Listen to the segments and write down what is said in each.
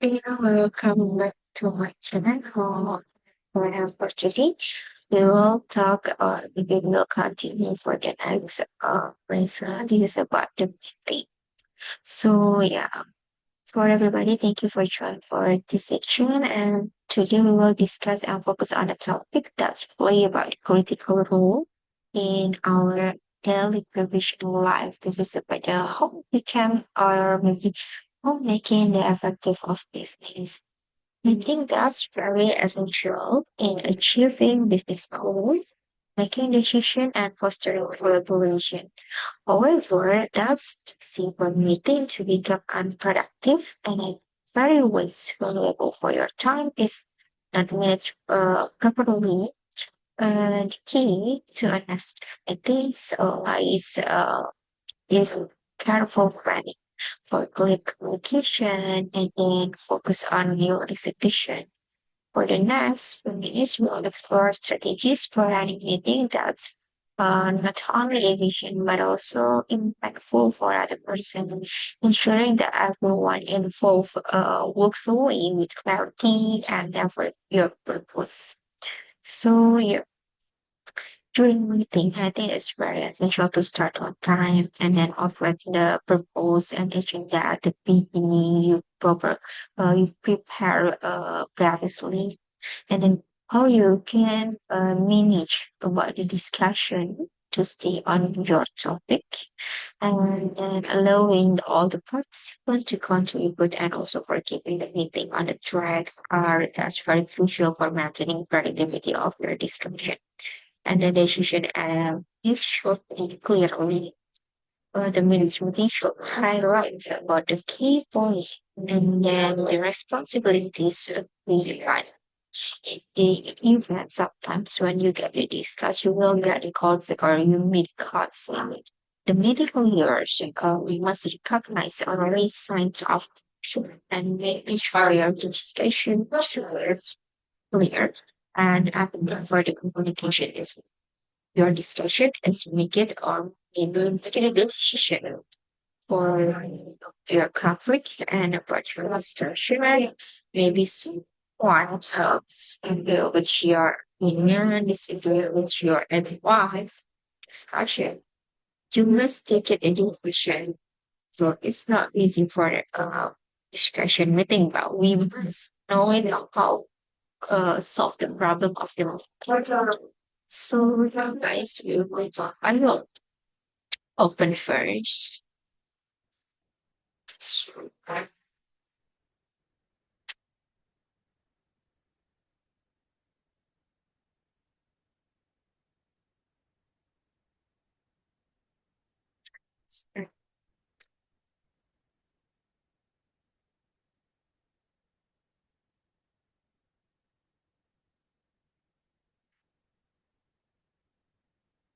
Welcome back to my channel for today. We will talk we will continue for the next lesson. This is about the meeting. So yeah, for everybody, thank you for joining for this section. And today we will discuss and focus on a topic that's play about the critical role in our daily professional life. This is about the home become or maybe homemaking the effective of business. I think that's very essential in achieving business goals, making decisions, and fostering collaboration. However, that's simple meeting to become unproductive and a very wasteful for your time is not managed properly. The key to an effective meetings is careful planning for clear communication and then focus on your execution. For the next few minutes, we'll explore strategies for running meeting that's not only efficient but also impactful for other person, ensuring that everyone involved works away with clarity and effort your purpose. So yeah, during meeting, I think it's very essential to start on time and then outline the purpose and agenda at the beginning. You prepare previously, and then how you can manage about the discussion to stay on your topic, and then allowing all the participants to contribute and also for keeping the meeting on the track are that's very crucial for maintaining productivity of your discussion and the decision it should be clearly the minutes meeting should highlight about the key points and then the responsibilities we define. The event sometimes when you get to discuss, you will get a conflict or you meet conflict. The medical years, we must recognize or raise signs of tension and make sure your discussion is clear and active for the communication is your discussion is make it or maybe make it a decision for your conflict and about your discussion. Maybe someone helps with your opinion, disagree with your advice, discussion. You must take it into question. So it's not easy for discussion meeting, but we must know it how solve the problem of the matter. So guys, I will open first.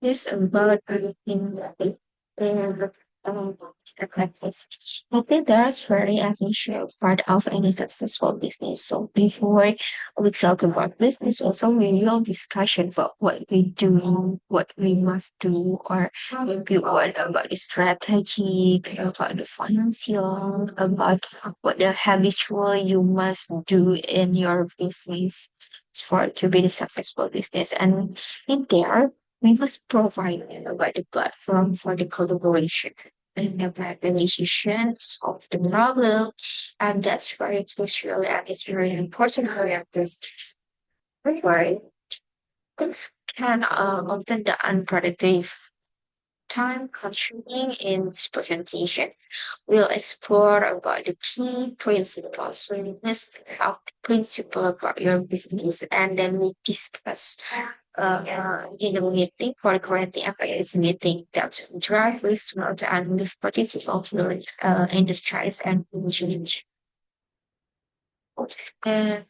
This about everything and um, I think that's very essential part of any successful business. So before we talk about business, also we will discussion about what we do, what we must do, or maybe what about the strategy, about the financial, about what the habitual you must do in your business for it to be the successful business. And in there we must provide about the platform for the collaboration and about the decisions of the problem. And that's very crucial and it's very important for your business. However, things can often be unproductive, time consuming in this presentation. We'll explore about the key principles. So you must have the principle about your business and then we discuss in a meeting for creating a meeting that drive results and with participants will energize and engage. And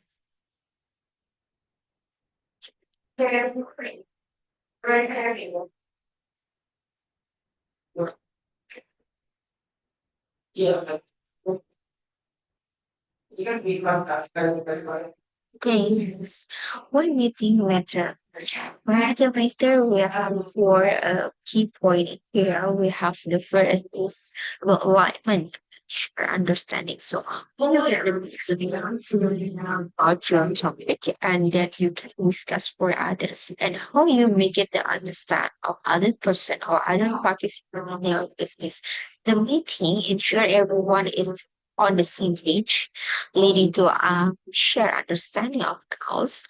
games. One meeting matter. Right later, we have four key point here. We have the first is alignment. share understanding. So when you get the listening about your topic, and then you can discuss for others and how you make it the understand of other person or other participant in your business. The meeting ensure everyone is on the same page, leading to a shared understanding of goals,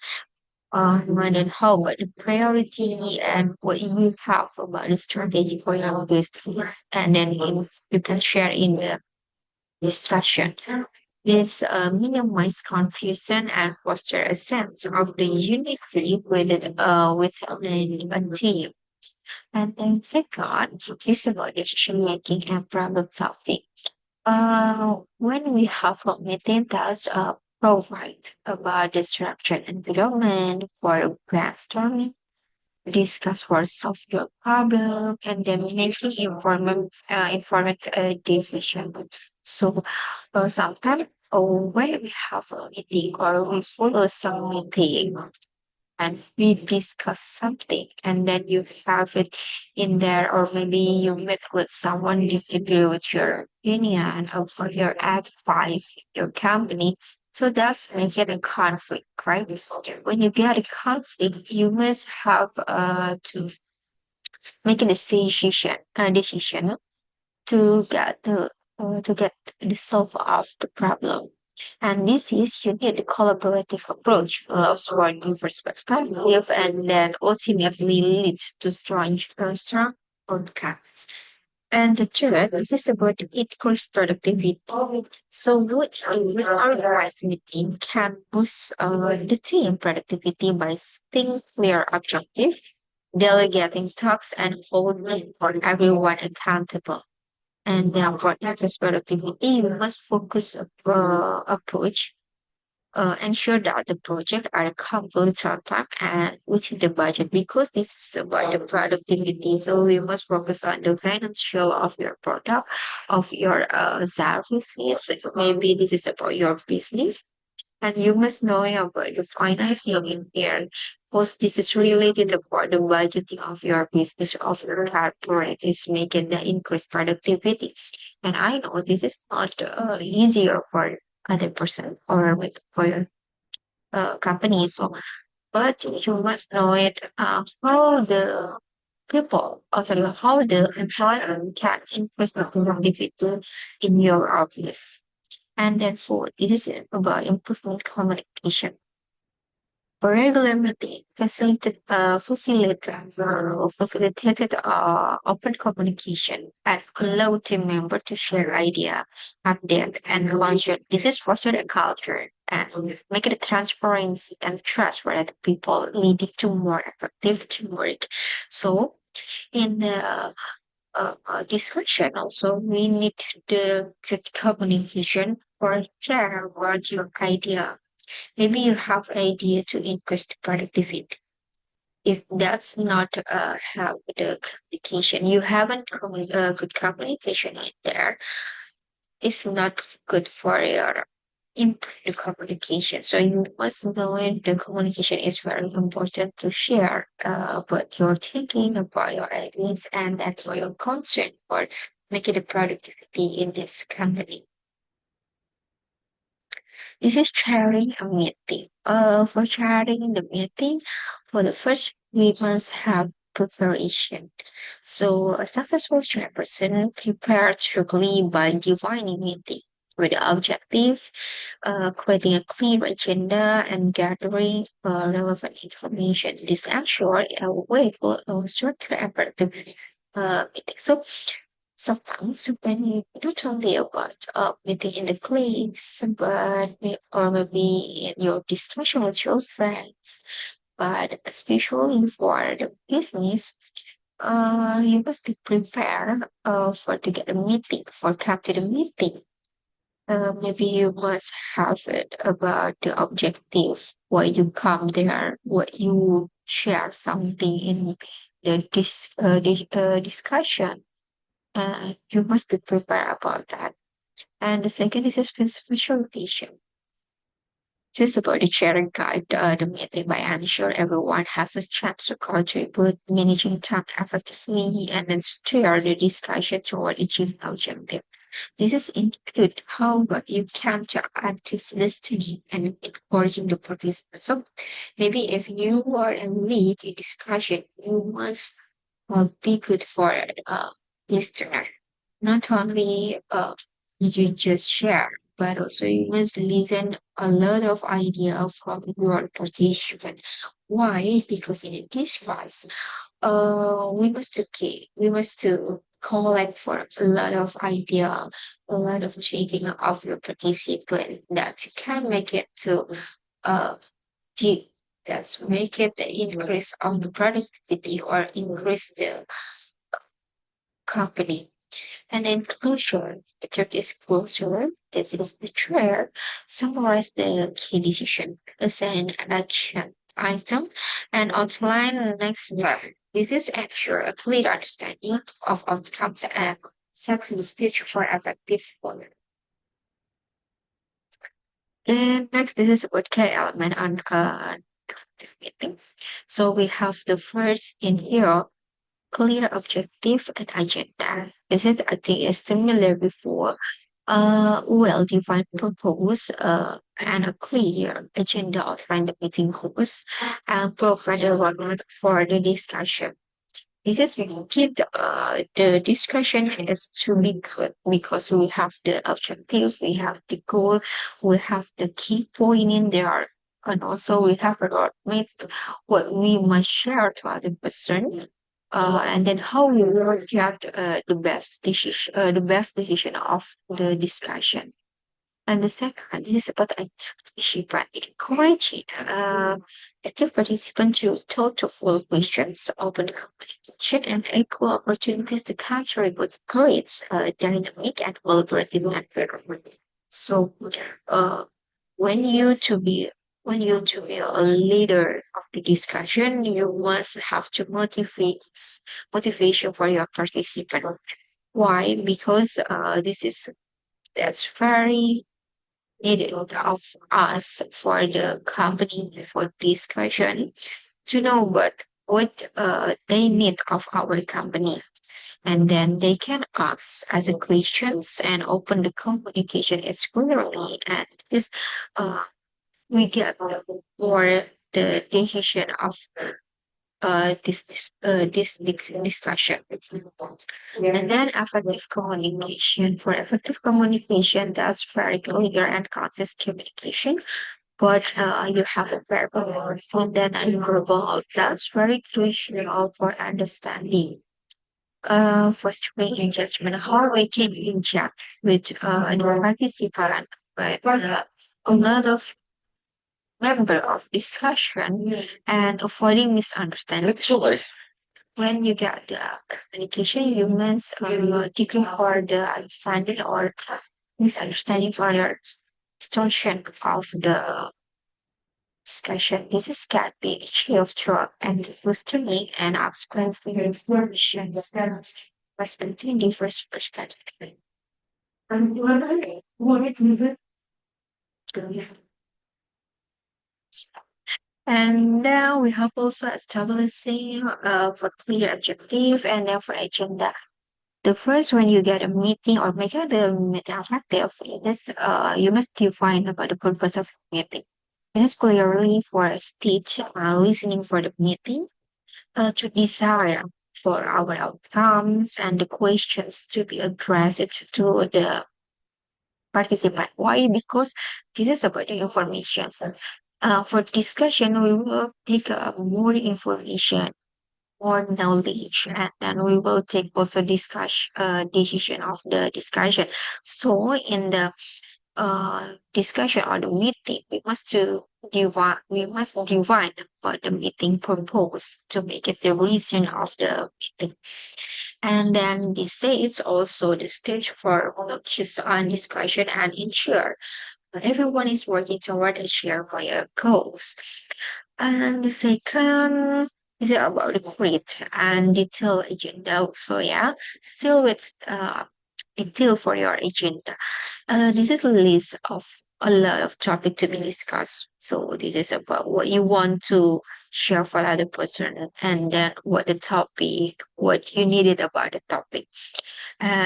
and then how about the priority and what you have about the strategy for your business, and then if you can share in the discussion. This minimize confusion and foster a sense of the unity within a team. And then second is about decision making and problem solving. When we have a meeting that's provide about the structured environment for brainstorming, discuss or solve your problem, and then making informed decision. So sometimes when we have a meeting or we follow some meeting and we discuss something and then you have it in there, or maybe you met with someone disagree with your opinion or for your advice in your company, so that's make it a conflict, right? When you get a conflict you must have to make a decision to get the solve of the problem. And this is you need a collaborative approach for diverse perspective, and then ultimately leads to strong outcomes. And the third, this is about increased productivity. So with organized meeting can boost the team productivity by setting clear objective, delegating tasks, and holding for everyone accountable. And for increased productivity, you must focus approach, ensure that the project are complete on time and within the budget, because this is about the productivity. So we must focus on the financial of your product, of your services. Maybe this is about your business, and you must know about the financial in there, because this is related about the budgeting of your business, of your corporate, is making the increased productivity. And I know this is not easier for other person or for your company. So, but you must know it how the people, or sorry, how the employer can increase the productivity in your office. And then fourth, it is about improving communication. Regular meeting facilitated open communication and allow team members to share idea, update, and launch it. This is foster a culture and make it transparency and trust for the people, leading to more effective teamwork. So in the discussion also, we need the good communication or share about your idea. Maybe you have idea to increase the productivity. If that's not have the communication, you haven't good communication in there, it's not good for your improve the communication. So you must know it. The communication is very important to share what you're thinking about your ideas and that's what your concern for making the productivity in this company. This is chairing a meeting. For chairing the meeting, for the first, we must have preparation. So a successful chairperson prepared strictly by defining meeting with the objective, creating a clear agenda, and gathering relevant information. This ensures a way for structure and productive meeting. So sometimes when you not only about meeting in the class, but or maybe in your discussion with your friends, but especially for the business, you must be prepared for to get a meeting, for come to the meeting. Maybe you must have it about the objective, why you come there, what you share something in the discussion, you must be prepared about that. And the second is visualization. This is about the sharing guide the meeting by ensure everyone has a chance to contribute, managing time effectively, and then steer the discussion toward achieving objective. This is include how you come to active listening and encouraging the participants. So maybe if you are a lead in discussion, you must be good for listener. Not only you just share, but also you must listen a lot of idea from your participant. Why? Because in this class, we must to collect for a lot of idea, a lot of checking of your participant that can make it to uh deep. That's make it the increase of the productivity or increase the company. And then closure, the third is closure. This is the chair. Summarize the key decision, assign an action item, and outline the next step. This is ensure a clear understanding of outcomes and sets the stage for effective work. And next, this is about key element on this meeting. So we have the first in here, clear objective and agenda. Is it, I think, is similar before? Well-defined purpose and a clear agenda outline the meeting goals and provide a roadmap for the discussion. This is when keep the discussion is to be good because we have the objective, we have the goal, we have the key point in there, and also we have a roadmap what we must share to other person, and then how we will get the best decision of the discussion. And the second, this is about participant, encouraging active participants to talk to full questions, open communication, and equal opportunities to capture both creates a dynamic and collaborative environment. So, uh, when you to be when you to be a leader of the discussion, you must have to motivation for your participant. Why? Because this is that's very needed of us for the company for discussion to know what they need of our company, and then they can ask as a questions and open the communication exploratory, and this uh, we get more the decision of this discussion. And then effective communication. For effective communication, that's very clear and conscious communication. But you have a verbal and then nonverbal. That's very crucial for understanding. For strength judgment, how we can interact with a participant, with a lot of member of discussion and avoiding misunderstanding. When you get the communication, you must decrease for the understanding or misunderstanding for the distortion of the discussion. This is can be achieved through active listening and asking for information, respecting diverse perspectives. And now we have also establishing for clear objective and then for agenda. The first, when you get a meeting or make the meeting effective, this you must define about the purpose of the meeting. This is clearly for a stage listening for the meeting to desire for our outcomes and the questions to be addressed to the participant. Why? Because this is about the information. For discussion, we will take more information, more knowledge, and then we will take also discuss decision of the discussion. So in the discussion or the meeting, we must divide what the meeting purpose to make it the reason of the meeting. And then this it's also the stage for focus on discussion and ensure that everyone is working toward a shared goals. And the second is about the grid and detail agenda. So yeah, still with detail for your agenda. This is a list of a lot of topic to be discussed. So this is about what you want to share for the other person, and then what the topic, what you needed about the topic,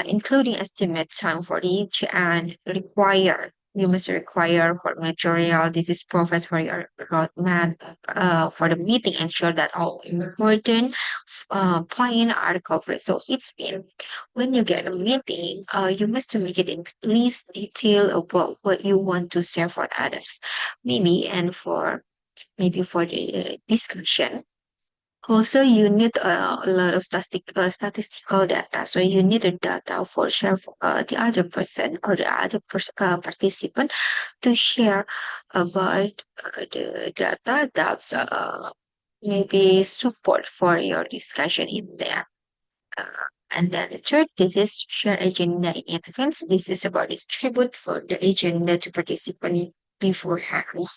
including estimate time for each and require. You must require for material. This is profit for your roadmap for the meeting. Ensure that all important point are covered. So it's been when you get a meeting, you must make it in least detail about what you want to share for others. Maybe and for maybe for the discussion also, you need a lot of statistical data. So you need the data for share the other person or the other participant to share about the data that's maybe support for your discussion in there. Uh, and then the third, this is share agenda in advance. This is about distribute for the agenda to participant beforehand,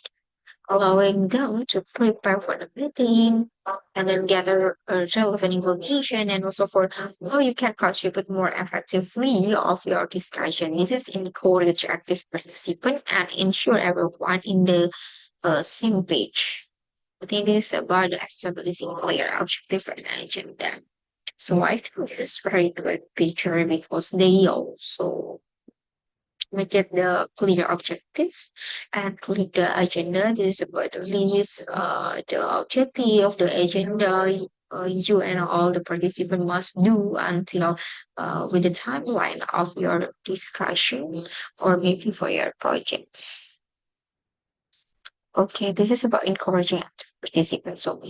allowing them to prepare for the meeting and then gather relevant information and also for how you can contribute more effectively of your discussion. This is encourage active participant and ensure everyone in the same page. I think this is about establishing clear objective and agenda. So I think this is very good picture because they also make it the clear objective and clear the agenda. This is about the list, the objective of the agenda. You and all the participants must do until with the timeline of your discussion or maybe for your project. Okay, this is about encouraging active participants. So,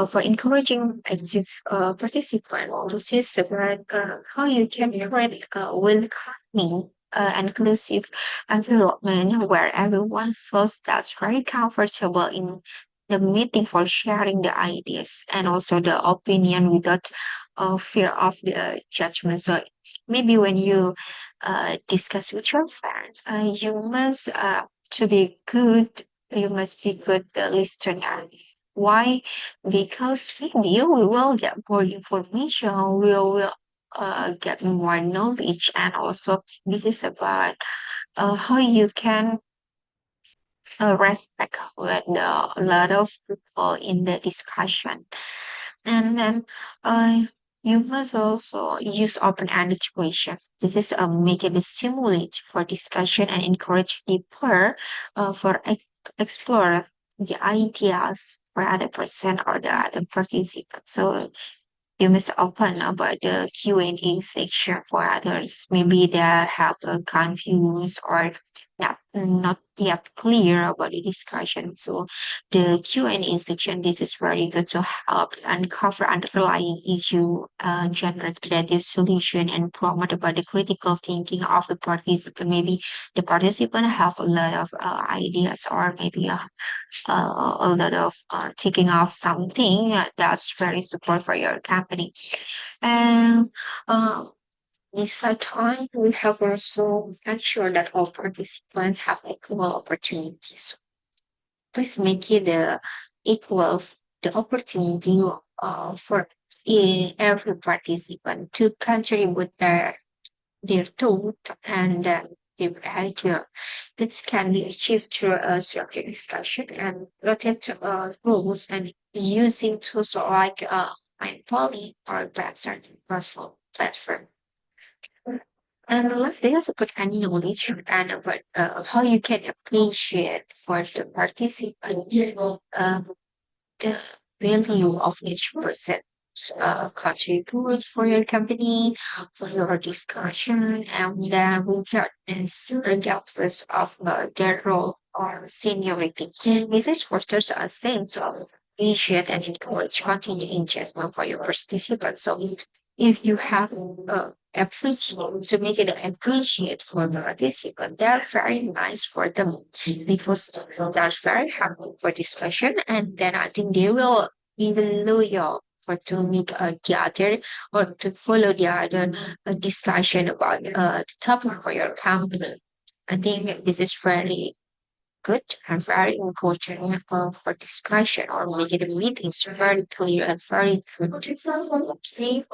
for encouraging active participant, this is about how you can create a welcoming, inclusive environment where everyone feels that's very comfortable in the meeting for sharing the ideas and also the opinion without fear of the judgment. So, maybe when you discuss with your friend, you must to be good you must be good listener. Why? Because maybe we will get more information, we will get more knowledge, and also this is about how you can respect with a lot of people in the discussion. And then uh, you must also use open-ended question. This is make it a stimulate for discussion and encourage people for explore the ideas for other person or the other participant. So you must open about the Q&A section for others. Maybe they have confused or not yet clear about the discussion. So the Q&A section, this is very good to help uncover underlying issue, generate creative solution, and promote about the critical thinking of the participant. Maybe the participant have a lot of ideas or maybe a lot of taking off something that's very support for your company. And this time, we have also ensured that all participants have equal opportunities. Please make it equal the opportunity for every participant to contribute their thought and their idea. This can be achieved through a structured discussion and rotate rules and using tools like Mindpoly or platform. And the last thing is about any knowledge and about how you can appreciate for the participant the value of each person contribute for your company, for your discussion, and then regardless of their role or seniority. This is fosters a sense of appreciate and encourage continued engagement for your participants. So if you have appreciate to make it appreciate for the participant, they're very nice for them because they're very happy for discussion and then I think they will be loyal for to meet the other or to follow the other discussion about the topic for your company. I think this is very good and very important for discussion or making the meetings very clear and very good. Okay.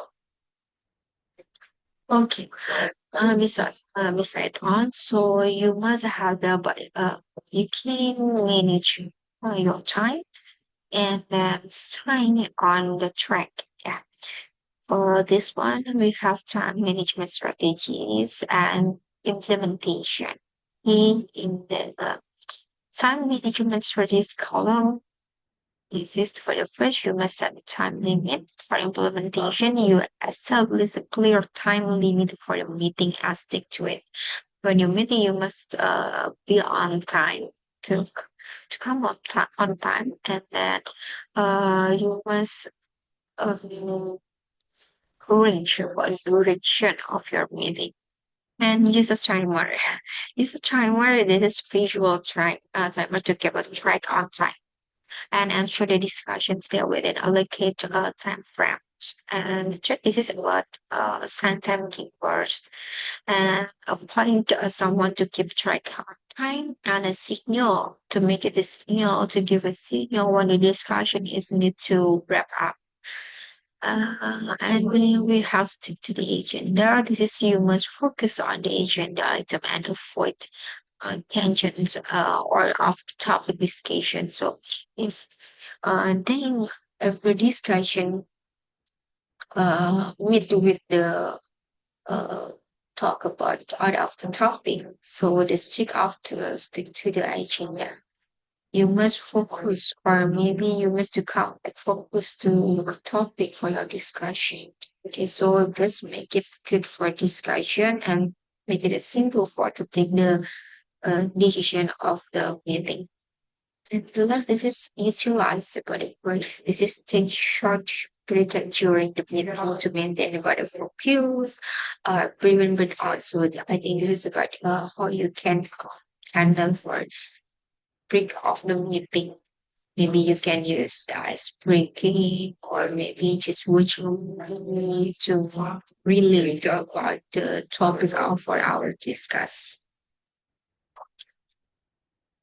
Okay. beside on, so you must have the body. You can manage your time and then sign on the track. Yeah. For this one, we have time management strategies and implementation. In the time management strategies column, exist for the first, you must set a time limit. For implementation, you establish a clear time limit for the meeting and stick to it. When you're meeting, you must be on time to come on time, and then you must arrange what duration of your meeting. And use a timer. Use a timer. This is visual timer to keep a track on time and ensure the discussions stay within allocated time frames. And check this is about assign time keepers and appoint someone to keep track of time and a signal to make it a signal to give a signal when the discussion is need to wrap up. And then we have stick to the agenda. This is you must focus on the agenda item and avoid tangents or off the topic discussion. So if then if the discussion with the uh, talk about out of the topic, so the stick to the agenda. You must focus, or maybe you must to come focus to your topic for your discussion. Okay, so let's make it good for discussion and make it as simple for to take the decision of the meeting. And the last, this is utilize the body breaks. This is take short break during the meeting to maintain the body focus, prevent but also I think this is about how you can handle for break off the meeting. Maybe you can use ice breaking or maybe just watching movie to really talk about the topic of our discuss.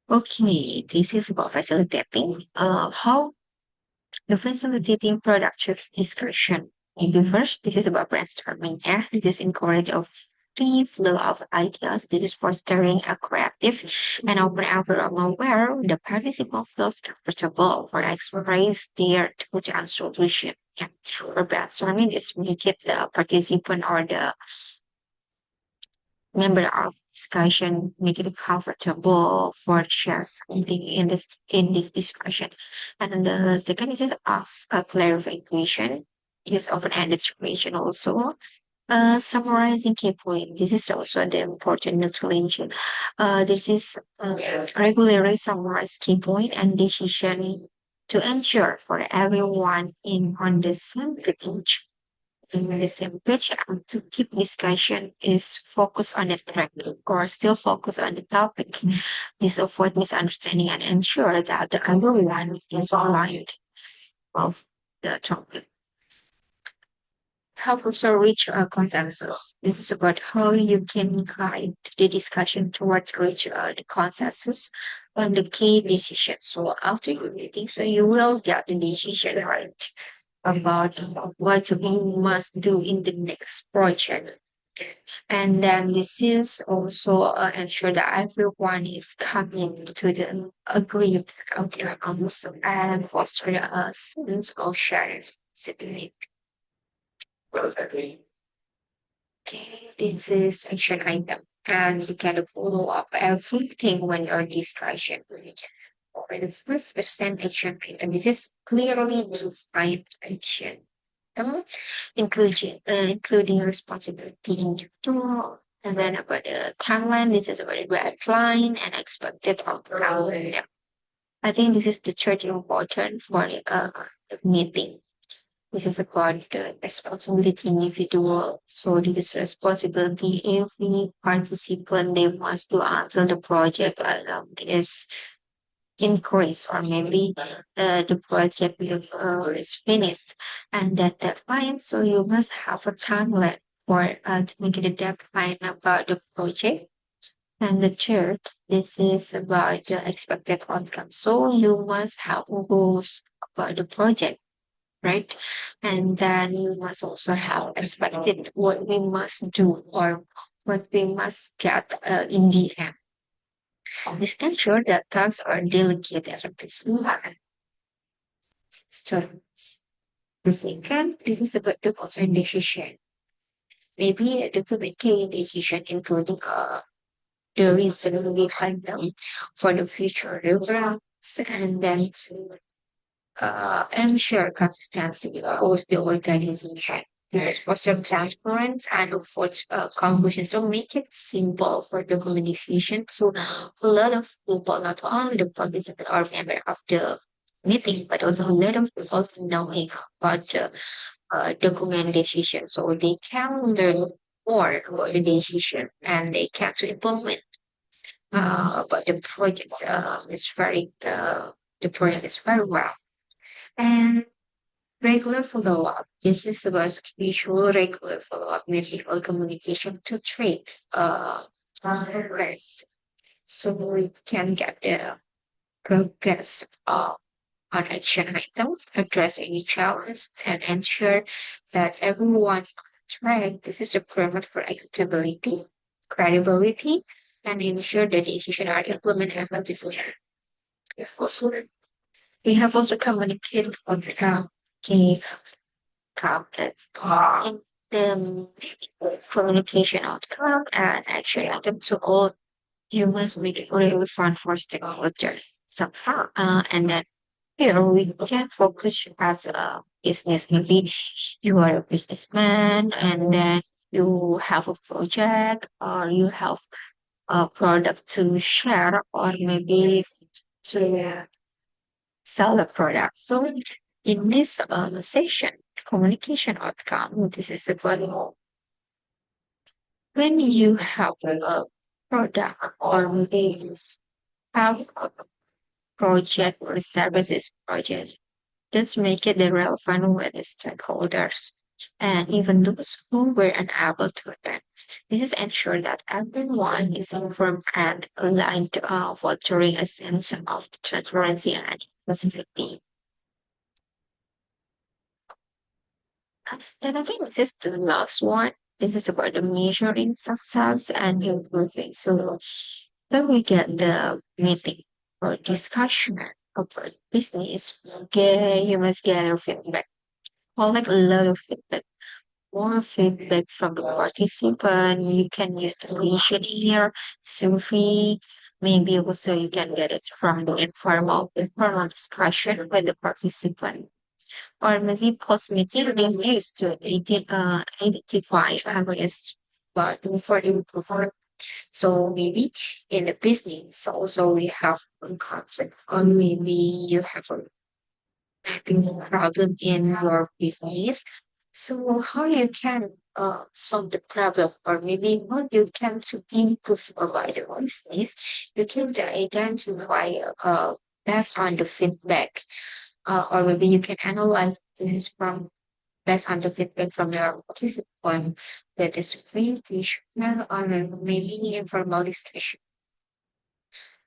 Okay, this is about facilitating. How the facilitating productive discussion. Maybe first, this is about brainstorming. Yeah, this is encourage of free flow of ideas. This is fostering a creative and open environment where the participant feels comfortable for express their thoughts and solution. Yeah. For brainstorming, it's make it the participant or the member of discussion make it comfortable for share something in this discussion. And then the second is ask a clarification. Use open-ended question also. Summarizing key point. This is also the important neutralization. This is regularly summarize key point and decision to ensure for everyone in on the same page in the same page to keep discussion is focus on the track or still focus on the topic. This avoid misunderstanding and ensure that everyone is aligned of the topic. Help also reach a consensus. This is about how you can guide the discussion toward reach the consensus on the key decision. So after your meeting, so you will get the decision right about what we must do in the next project. And then this is also ensure that everyone is coming to the agreement outcomes and foster a sense of sharing responsibility. Okay, this is action item. And you can follow up everything when you're discussion. For the first percent action item, this is clearly defined action item, including responsibility in your tool. And then about the timeline, this is about the red line and expected outcome. Yeah. I think this is the church important for the meeting. This is about the responsibility individual. So this is responsibility every participant they must do until the project is increased or maybe the project is finished and that deadline. So you must have a timeline for to make it a deadline about the project. And the third, this is about the expected outcome. So you must have goals about the project, right? And then you must also have expected what we must do or what we must get in the end. This ensure that tasks are delegated effectively. So the second, this is about document decision. Maybe documenting decision including the reason behind them for the future reference and then to ensure consistency across the organization. Yes, foster transparency and avoid confusion. So make it simple for the communication. So a lot of people, not only the participant or member of the meeting, but also a lot of people knowing about the document decision. So they can learn more about the decision and they can to implement about the project. The project is very well. And regular follow-up. This is about usual regular follow-up meeting or communication to treat progress. So we can get the progress on action item, address any challenge, and ensure that everyone on track. This is a proven for accountability, credibility, and ensure that the decisions are implemented effectively. Also, we have also communicated on the key complex in the communication outcome and action item to all you must make it really fun for stakeholder somehow. And then we can focus as a business. Maybe you are a businessman and then you have a project or you have a product to share or maybe to sell a product. So in this section, communication outcome, this is about when you have a product or maybe have a project or services project, let's make it relevant with the stakeholders and even those who were unable to attend. This is ensure that everyone is informed and aligned, fostering a sense of transparency and inclusivity. And I think this is the last one. This is about the measuring success and improving. So then we get the meeting or discussion about business. Okay, you must gather feedback. Collect a lot of feedback. More feedback from the participant. You can use the questionnaire, survey. Maybe also you can get it from the informal discussion with the participant or maybe cosmetic being used to identify areas but for improvement. So maybe in the business also we have a conflict or maybe you have a technical problem in your business. So how you can solve the problem or maybe how you can to improve about the business, you can identify based on the feedback or maybe you can analyze this from based on the feedback from your participant with this communication or maybe informal discussion.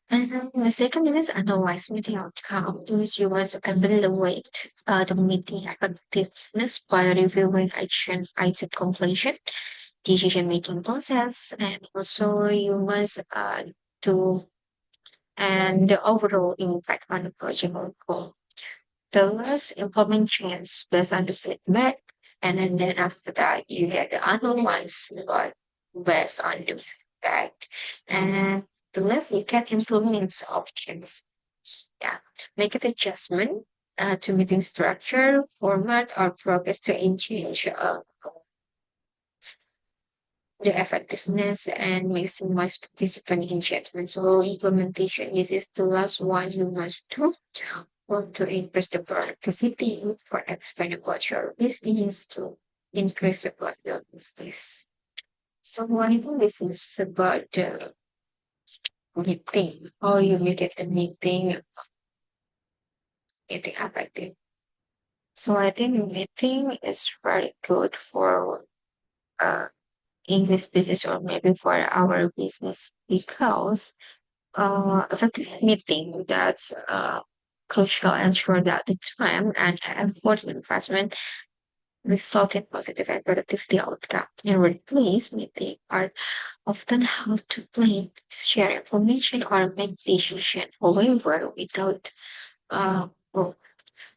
And then the second is analyze meeting outcome. Use humans to evaluate the meeting effectiveness by reviewing action item completion, decision making process, and also humans to and the overall impact on the project or goal. The last implement change based on the feedback, and then after that you get the analyze but based on the feedback, and the last you can implement options. Yeah, make it adjustment to meeting structure, format, or progress to change the effectiveness and maximize participant engagement. So implementation, this is the last one you must do or to increase the productivity for expand about your business to increase about your business. So I think this is about the meeting, how you make it the meeting effective. So I think meeting is very good for uh English business or maybe for our business because effective meeting that's crucial ensure that the time and effort investment result in positive and productivity outcome. In workplace, meetings are often how to plan, share information, or make decisions. However, uh, well,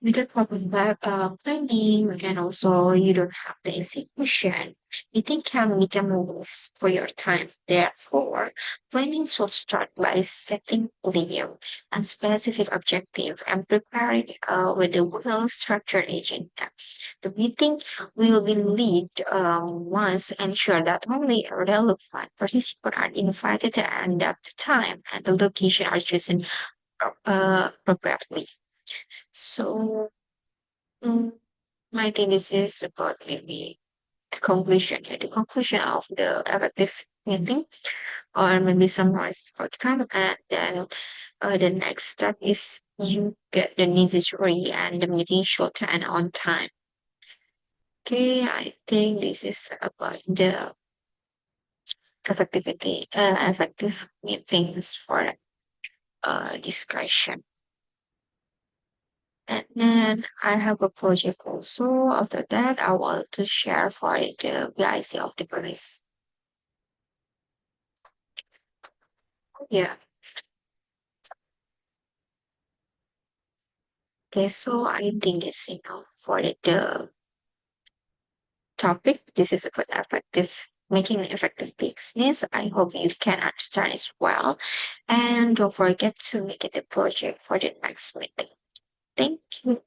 without proper planning, and also you don't have the execution, meeting can become a waste for your time. Therefore, planning should start by setting clear and specific objective and preparing with a well-structured agenda. The meeting will be led once ensure that only relevant participants are invited and that the time and the location are chosen appropriately. So, mm, I think this is about maybe the conclusion, yeah, the conclusion of the effective meeting, or maybe summarize outcome, and then the next step is you get the necessary and the meeting short and on time. Okay, I think this is about the effective meetings for discussion. And then I have a project also. After that, I want to share for the BIC of the police. Yeah. Okay, so I think it's for the topic. This is about effective making an effective business. I hope you can understand as well. And don't forget to make it a project for the next meeting. Thank you.